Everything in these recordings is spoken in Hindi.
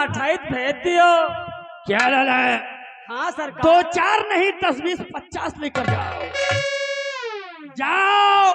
28 भेज दियो। क्या लाला है? हाँ सरकार। 2-4 नहीं 10, 20, 50 लेकर जाओ। जाओ,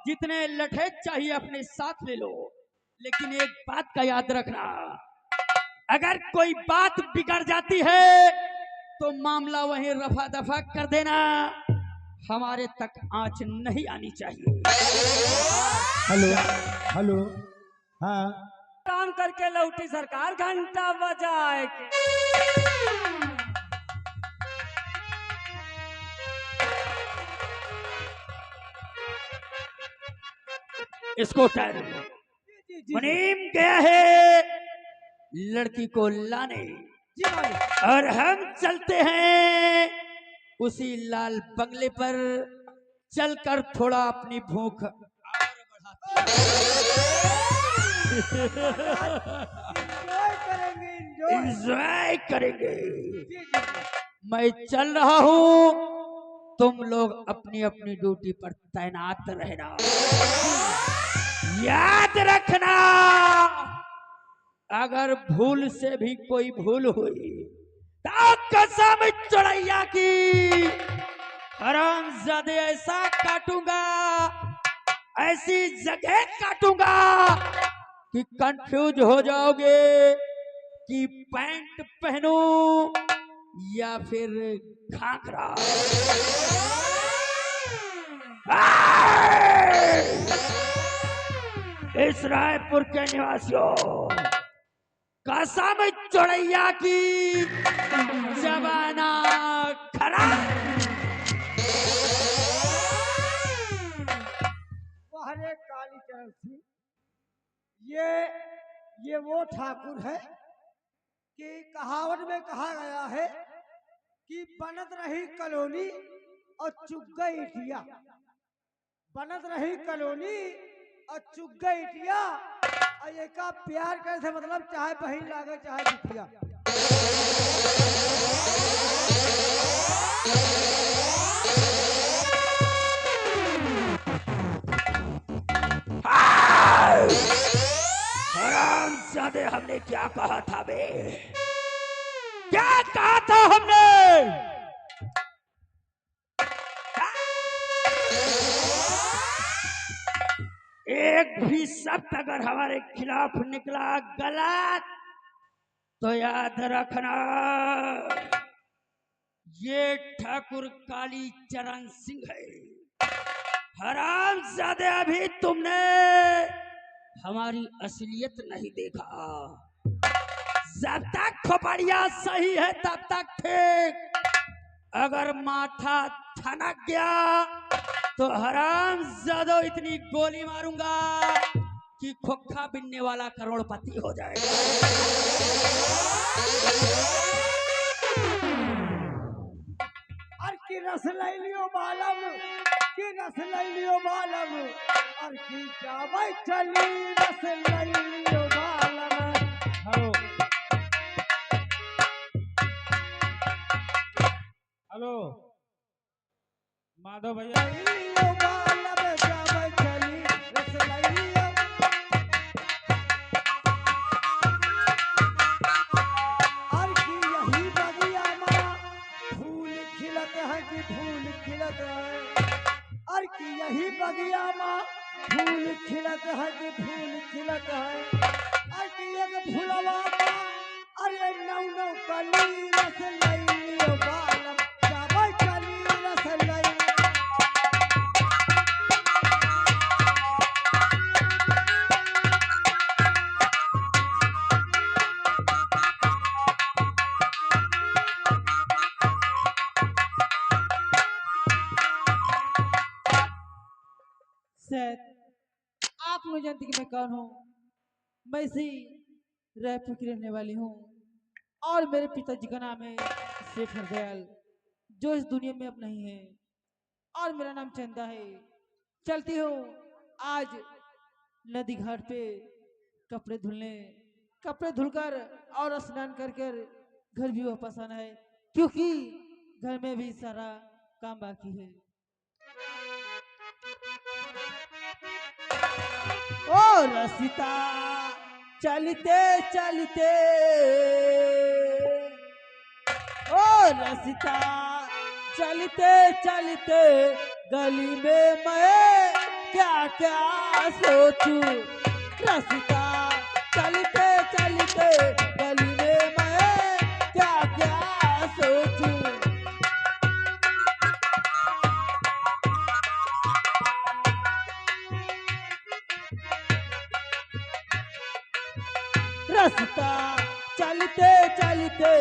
जितने लठे चाहिए अपने साथ ले लो, लेकिन एक बात का याद रखना, अगर कोई बात बिगड़ जाती है तो मामला वहीं रफा दफा कर देना, हमारे तक आंच नहीं आनी चाहिए। Hello hello. हाँ काम करके लौटी सरकार, घंटा बजाए के। इसको टायर मुनीम गया है लड़की को लाने, और हम चलते हैं उसी लाल बंगले पर, चलकर थोड़ा अपनी भूख एंजॉय करेंगे। मैं चल रहा हूं, तुम लोग अपनी अपनी ड्यूटी पर तैनात रहना। याद रखना, अगर भूल से भी कोई भूल हुई तो कसम चढ़ैया की हरामजादे ऐसा काटूंगा, ऐसी जगह काटूंगा कि कंफ्यूज हो जाओगे कि पैंट पहनूं या फिर घाघरा। इस रायपुर के निवासियों, कसम चौड़ैया की जमाना खराब। हरे काली चरण सिंह, ये वो ठाकुर है कि कहावत में कहा गया है कि बनत रही कॉलोनी और चुग गई इटिया, बनत रही कॉलोनी और चुग गई इटिया, और ये का प्यार करे से मतलब चाहे बहन लागे चाहे दुखिया। हरामजादे, हमने क्या कहा था बे? क्या कहा था हमने? एक भी शब्द अगर हमारे खिलाफ निकला गलत तो याद रखना, ये ठाकुर काली चरण सिंह है। हरामजादे, अभी तुमने हमारी असलियत नहीं देखा। जब तक खोपड़िया सही है तब तक ठीक, अगर माथा ठनक गया तो हरामजादो इतनी गोली मारूंगा कि खोखा बिनने वाला करोड़पति हो जाएगा। और की रस ले लियो बालम, की रस ले लियो बालम, और की जावे चली रस ले लियो बालम। हेलो हेलो माधव भैया। लियो बालम जावे चली रस ले लियो। और की यही बगिया में फूल खिलत है कि फूल खिलत है, और की यही बगिया में फूल खिलत है कि फूल खिलत है, और की एक फूलवा में अरे नौ नौ कली रस ले लियो बालम जावे चली रस ले। शायद आप मुझे जानते कि मैं कौन हूँ। मैं इसी रायपुर की रहने वाली हूँ, और मेरे पिताजी का नाम है सेठ हरदयाल, जो इस दुनिया में अब नहीं है, और मेरा नाम चंदा है। चलती हूँ आज नदी घाट पे कपड़े धुलने, कपड़े धुलकर और स्नान कर कर घर भी वापस आना है, क्योंकि घर में भी सारा काम बाकी है। ओ रसिता चलते चलते रास्ता चलते चलते गली में मैं क्या क्या सोचूं। रास्ता चलते चलते गली में मैं क्या क्या सोचूं। रास्ता चलते चलते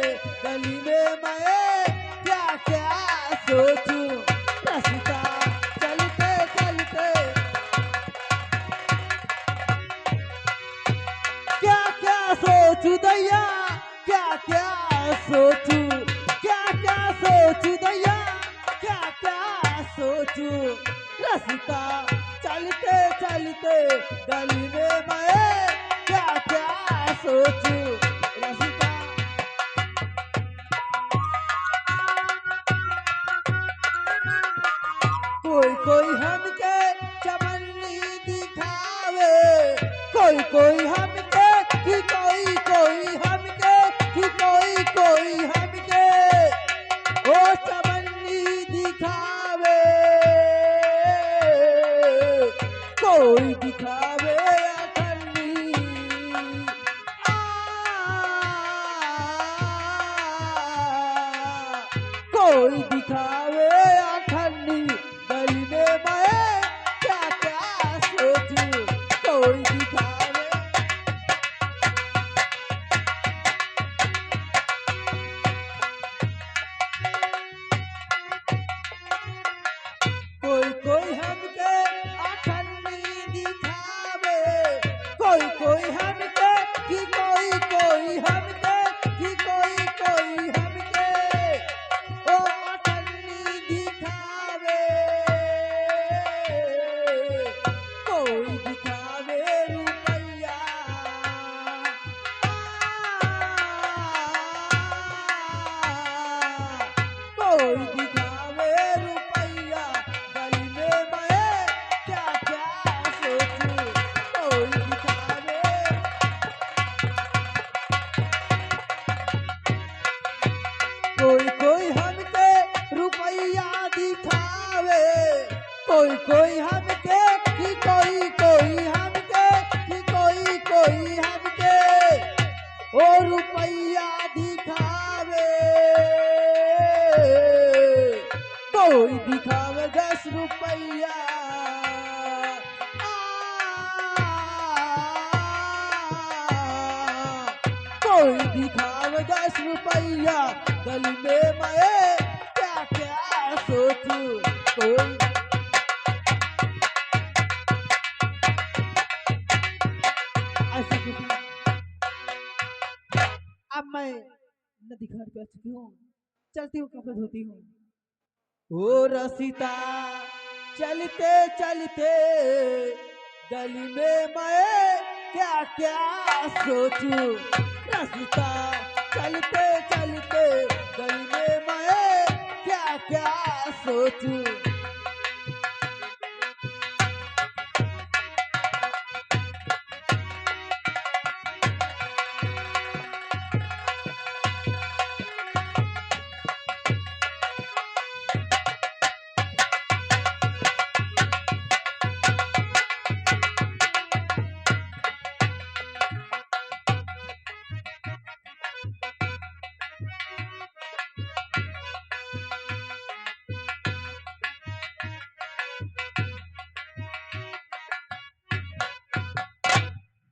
गली में मैं क्या क्या सोचूं। रास्ता चलते चलते क्या क्या सोचूं दैया, क्या क्या सोचूं, क्या क्या सोचूं दैया, क्या क्या सोचूं। रास्ता चलते चलते गली में मैं क्या क्या सोचूं। रास्ता कोई कोई हमके चमन्नी दिखावे, कोई कोई हमके कि कोई हमके कि कोई हमके ओ चमन्नी दिखावे। कोई दिखावे अठन्नी कोई दिखावे अठन्नी गली में मैं क्या क्या सोचूं। कोई दिखावे कोई हमके अठन्नी दिखावे, कोई हमके कि कोई हमके कि कोई हमके ओ अठन्नी दिखावे। कोई दिखावे रुपैया कोई दिखावे रुपैया गली में मैं क्या क्या सोचूं। कोई दिखावे कोई हमके रुपैया दिखावे, कोई हमके कि कोई हमके कि कोई हमके ओ रुपैया दिखावे। कोई दिखावे 10 रुपैया कोई दिखावे 10 रुपैया गली में मैं क्या क्या सोचूं। कोई ऐसे कुछ अब मैं नदी घाट पे आ चुकी हूँ, चलती हूँ कपड़े धोती हूँ। ओ रसीता चलते चलते गली में मैं क्या क्या सोचूं। रास्ता चलते चलते गली में मैं क्या क्या सोचूं।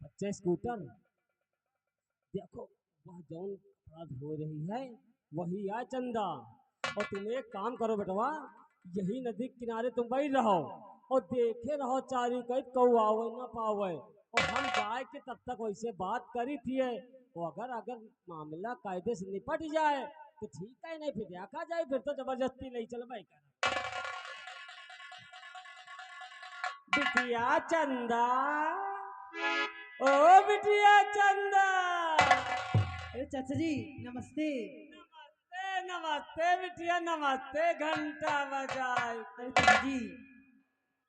बच्चे स्कूटर देखो, वह जौन अपराध हो रही है वही है चंदा। और तुम एक काम करो बेटवा, यही नदी के किनारे तुम बैठ रहो और देखे रहो चारी कहीं कौ आवे ना पावे। और हम जाए के तब तक वैसे बात करी थी तो अगर मामला कायदे से निपट जाए तो ठीक है, नहीं फिर देखा जाए, फिर तो जबरदस्ती नहीं चल भाई कर। बिटिया चंदा, ओ बिटिया चंदा। अरे चाचा जी नमस्ते। नमस्ते नमस्ते बिटिया नमस्ते, घंटा बजाए। अरे चाचा जी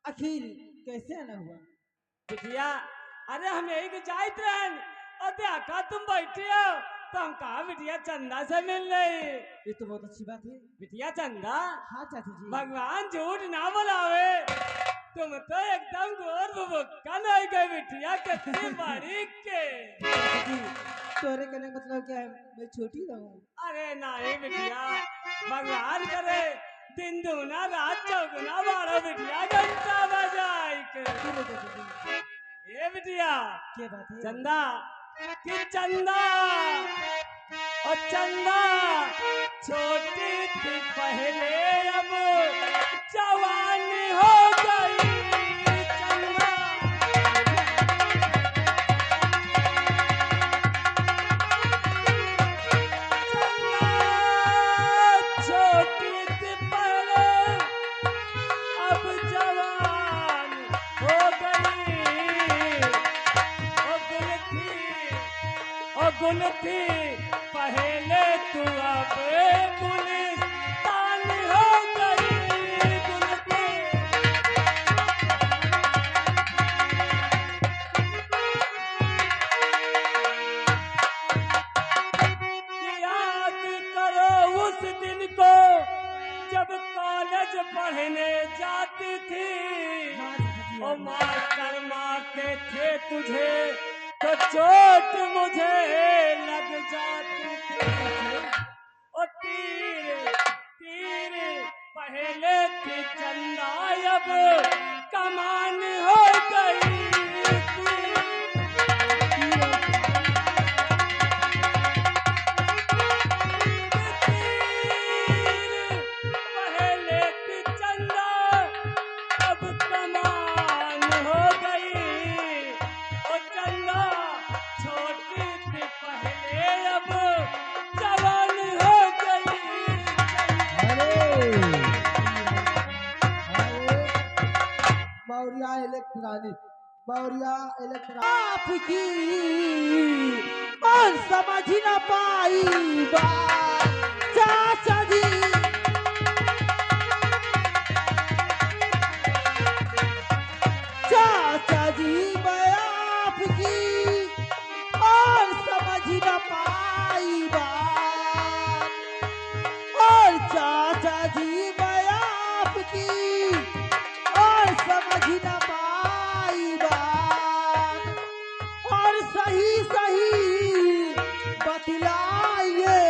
आखिर कैसे आना हुआ? बिटिया अरे हम यही के जाते रहन और देखा तुम बैठे हो तो हम कहा बिटिया चंदा से मिल रही। ये तो बहुत अच्छी बात है। बिटिया चंदा, हाँ चाचा जी। भगवान झूठ ना बोलावे, तुम तो एकदम गोर बुबक्का नहीं गए बिटिया, कितनी बारीक के। चाचा जी, तोरे कहने का मतलब क्या है, मैं छोटी रहूं? अरे नहीं बिटिया, भगवान करे दिन दूना रात चौगुना बारह बिटिया घंटा बजाई के। क्यों रे चाचा जी? ये बिटिया क्या बात है? चंदा कि चंदा, और चंदा छोटी थी पहले, अब जवान हो गई चंदा। चंदा छोटी थी पहले, अब जवान हो गई। ओ गुल थी पहले, तू अब गुलिस्तान हो गई। गुल थी याद करो उस दिन को, जब कॉलेज पढ़ने जाती थी। हाँ चाचा जी, ओ मास्टर मारते थे तुझे, तो चोट मुझे लग जाती थी। ओ तीर तीर पहले थी चंदा, अब कमान हो गई। तीर पहले थी चंदा, अब कमान हो गई। ओ चंदा छोटी थी पहले, अब जवान हो गई। Maurya electronic, Maurya electronic. आपकी और समझ न पाई बात चाचा जी। चाचा जी मैं आपकी और समझ न पाई बात, और चाचा जी मैं आपकी और समझ न पाई बात, और सही सही बतलाइए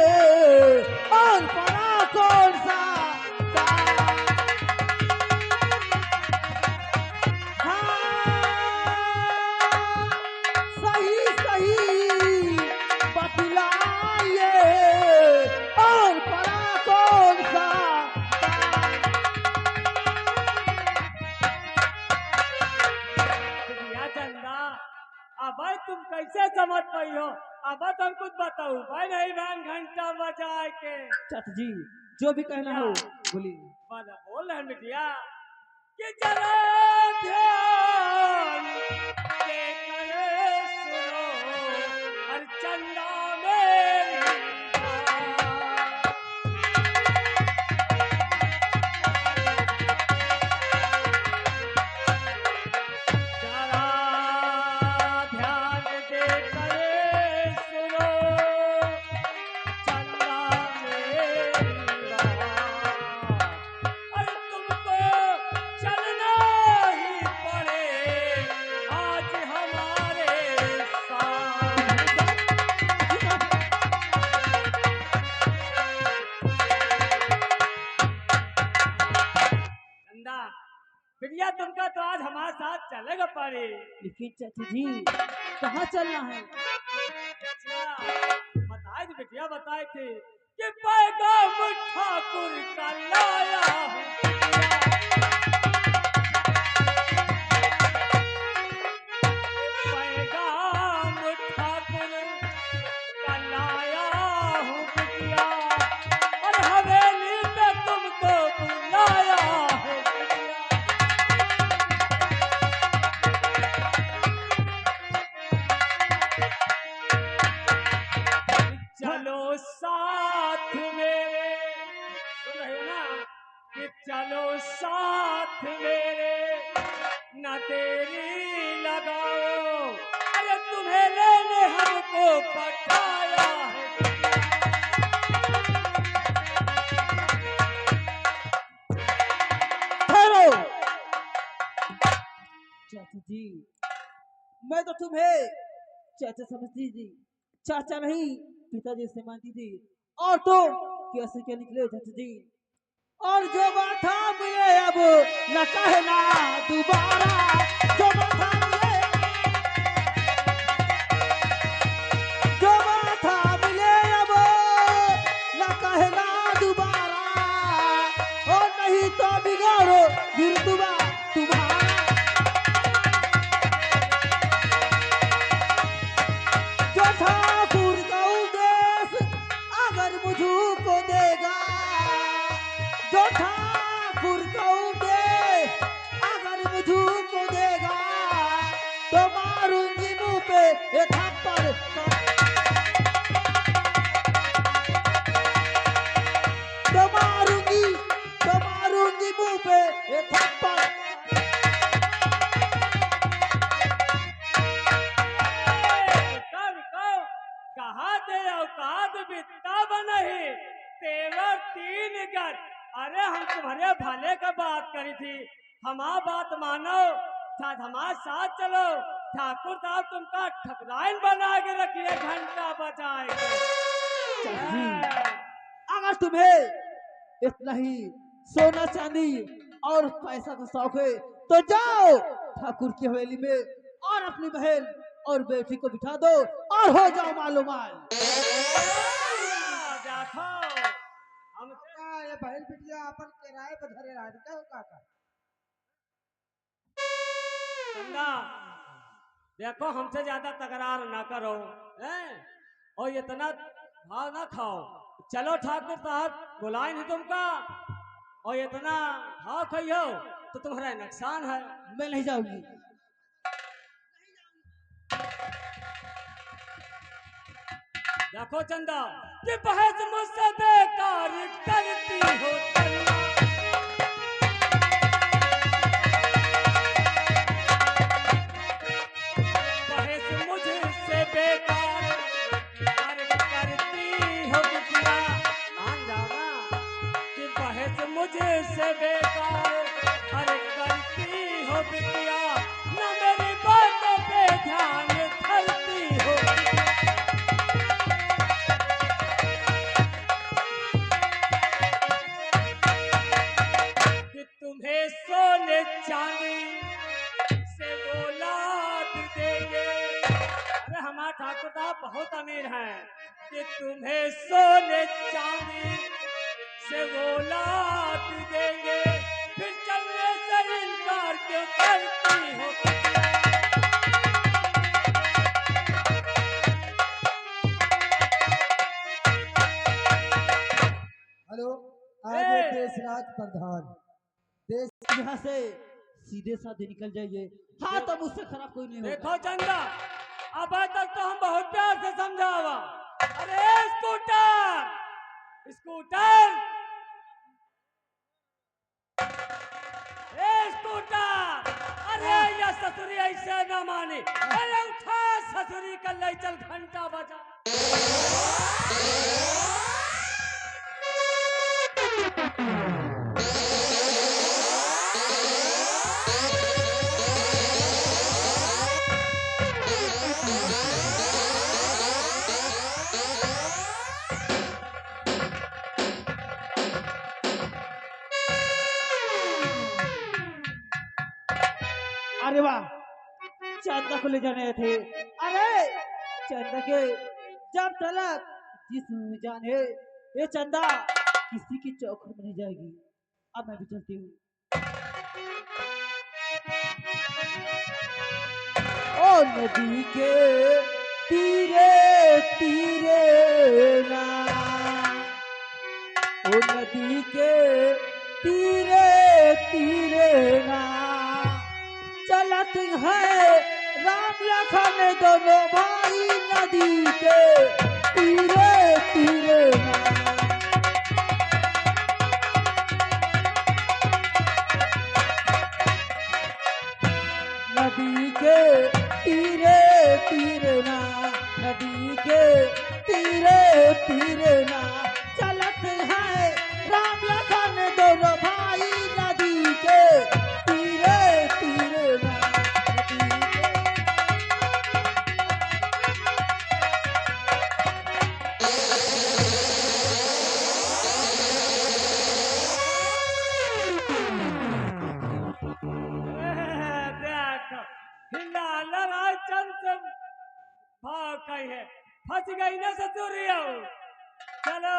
और बड़ा कौन सा बात? हाँ, सही सही बतलाइए और बड़ा कौन सा बात? बिटिया चंदा, अब तुम कैसे समझ पाई हो? अब तुम कुछ बताओ भाई। नहीं बहन घंटा बजाए के चाचा जी जो भी कहना हो बोलिए। बोल रहे हैं बिटिया कि चलो ध्यान दे कर सुनो, हर चंदा मेरी बात। जरा ध्यान दे कर सुनो, चंदा मेरी बात। अरे तुमको चलना ही पड़े आज हमारे साथ। चंदा बिटिया, तुमका तो आज हमारे साथ चलेगा पड़े। लेकिन चाचा जी कहाँ चलना है? अच्छा बताए थे बिटिया, बताए थे कि पैगाम ठाकुर का लाया हूँ। पैगाम ठाकुर का लाया हूँ बिटिया, और हवेली पे तुमको बुलाया है बिटिया। चलो साथ मेरे, सुन रहे हो ना, कि चलो साथ मेरे, न तेरी लगाओ, अरे तुम्हें लेने हमको पठाया है। जी, मैं तो तुम्हें चाचा समझती थी, चाचा नहीं पिताजी से मानती थी, और तुम कैसे क्या निकले चाचा जी। और जो बात था मिले अब न कहना दोबारा, जो बात था मिले, जो बात था मिले अब न कहना दोबारा, और नहीं तो बिगाड़ो गिरदुबा तुम्हारा। जो ठाकुर का उपदेश अगर मुझको देगा, जो ठाकुर का उपदेश अगर मुझको देगा, तो मारूंगी मुंह पे ये थप्पड़, तो मारूंगी मुंह पे ये थप्पड़। कहा दे औकात बिता बनही तेवर तीन गज। अरे हम तुम्हारे भले का बात करी थी, हमारा बात मानो, हमारे साथ चलो। ठाकुर साहब तुमका ठकराइन बना के रखिए घंटा बजाए के। अगर तुम्हें इतना ही सोना चांदी और पैसा का शौक है तो जाओ ठाकुर की हवेली में और अपनी बहन और बेटी को बिठा दो और हो जाओ मालूम माल। देखो हम ये बहन बिटिया अपन किराए पर धरे रहा क्या काका। चंदा देखो हमसे ज्यादा तकरार ना करो हैं? और इतना भाव ना खाओ। चलो ठाकुर साहब बुलाए नहीं तुमका, और इतना भाव खाइयो तो तुम्हारा नुकसान है। मैं नहीं जाऊंगी। देखो चंदा कि बहस मुझसे बेकार करती हो चंदा, बहस मुझसे बेकार करती हो बिटिया। मान जाना कि बहस मुझसे बेकार करती हो बिटिया, न मेरी बातों पे ध्यान धरती हो। तुम्हें सोने चांदी से वो लाद देंगे। अरे हमारा ठाकुर साहब बहुत अमीर हैं कि तुम्हें सोने चांदी से वो लाद देंगे, फिर चलने से इनकार क्यों करती हो। हेलो, आगे देशराज प्रधान देश। यहाँ से सीधे साधे निकल जाइए। हाँ तो मुझसे खराब कोई नहीं होगा। देखो चंदा अब तक तो हम बहुत प्यार से समझावा। अरे स्कूटर स्कूटर स्कूटर, अरे या ससुरी ऐसे न मानी। अरे उठा ससुरी का ले चल घंटा बजा। अरे वाह, चंदा को ले जाने थे। अरे चंदा के जब तलक जिसमें जान है, ये चंदा किसी की चौखट में नहीं जाएगी। अब मैं भी चलती हूँ। ओ नदी के तीरे तीरे ना, ओ नदी के तीरे तीरे ना, चलत है राम लखन दोनों भाई नदी के तीरे तीरे ना। नदी के तीरे तीरे ना, नदी के तीरे तीरे ना, चलत है राम लखन दोनों भाई नदी के तीरे तीरे ना, नदी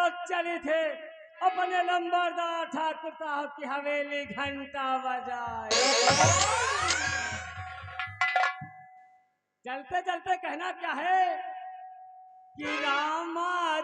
चले थे अपने नंबरदार ठाकुर साहब की हवेली घंटा बजाए। चलते चलते कहना क्या है कि रामा